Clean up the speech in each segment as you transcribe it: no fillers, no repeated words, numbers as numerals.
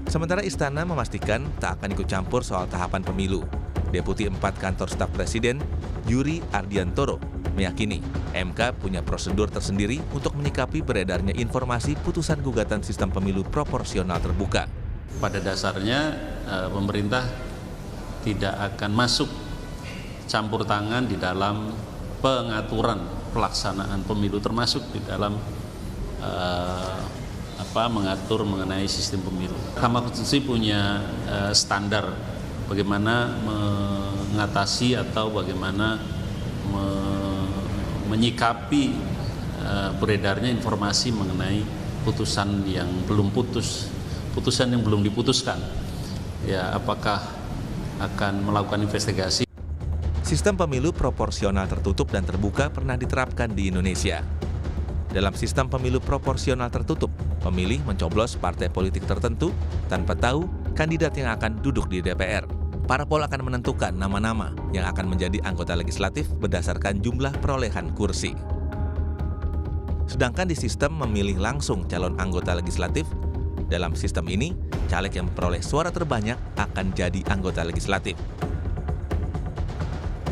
Sementara Istana memastikan tak akan ikut campur soal tahapan pemilu. Deputi 4 Kantor Staf Presiden, Yuri Ardiantoro, meyakini MK punya prosedur tersendiri untuk menyikapi beredarnya informasi putusan gugatan sistem pemilu proporsional terbuka. Pada dasarnya pemerintah tidak akan masuk campur tangan di dalam pengaturan pelaksanaan pemilu, termasuk di dalam mengatur mengenai sistem pemilu. Mahkamah Konstitusi punya standar bagaimana mengatasi atau bagaimana menyikapi beredarnya informasi mengenai putusan yang belum diputuskan. Ya, apakah akan melakukan investigasi? Sistem pemilu proporsional tertutup dan terbuka pernah diterapkan di Indonesia. Dalam sistem pemilu proporsional tertutup, pemilih mencoblos partai politik tertentu tanpa tahu kandidat yang akan duduk di DPR. Parpol akan menentukan nama-nama yang akan menjadi anggota legislatif berdasarkan jumlah perolehan kursi. Sedangkan di sistem memilih langsung calon anggota legislatif, dalam sistem ini, caleg yang memperoleh suara terbanyak akan jadi anggota legislatif.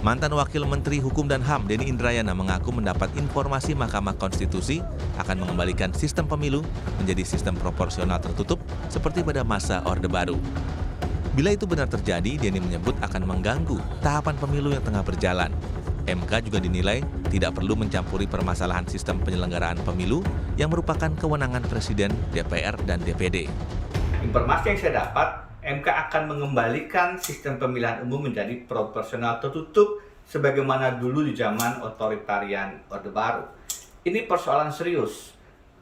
Mantan Wakil Menteri Hukum dan HAM Denny Indrayana mengaku mendapat informasi Mahkamah Konstitusi akan mengembalikan sistem pemilu menjadi sistem proporsional tertutup seperti pada masa Orde Baru. Bila itu benar terjadi, Denny menyebut akan mengganggu tahapan pemilu yang tengah berjalan. MK juga dinilai tidak perlu mencampuri permasalahan sistem penyelenggaraan pemilu yang merupakan kewenangan Presiden, DPR, dan DPD. Informasi yang saya dapat, MK akan mengembalikan sistem pemilihan umum menjadi proporsional tertutup sebagaimana dulu di zaman otoritarian Orde Baru. Ini persoalan serius.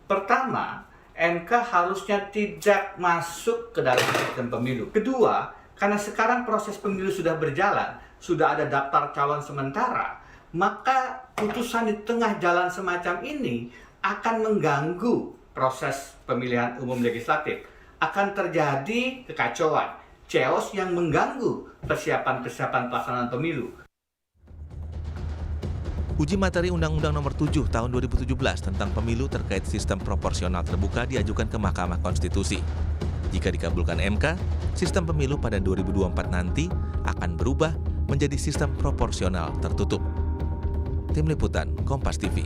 Pertama, MK harusnya tidak masuk ke dalam sistem pemilu. Kedua, karena sekarang proses pemilu sudah berjalan, sudah ada daftar calon sementara, maka putusan di tengah jalan semacam ini akan mengganggu proses pemilihan umum legislatif. Akan terjadi kekacauan, chaos yang mengganggu persiapan pelaksanaan pemilu. Uji materi Undang-Undang Nomor 7 Tahun 2017 tentang pemilu terkait sistem proporsional terbuka diajukan ke Mahkamah Konstitusi. Jika dikabulkan MK, sistem pemilu pada 2024 nanti akan berubah menjadi sistem proporsional tertutup. Tim Liputan, Kompas TV.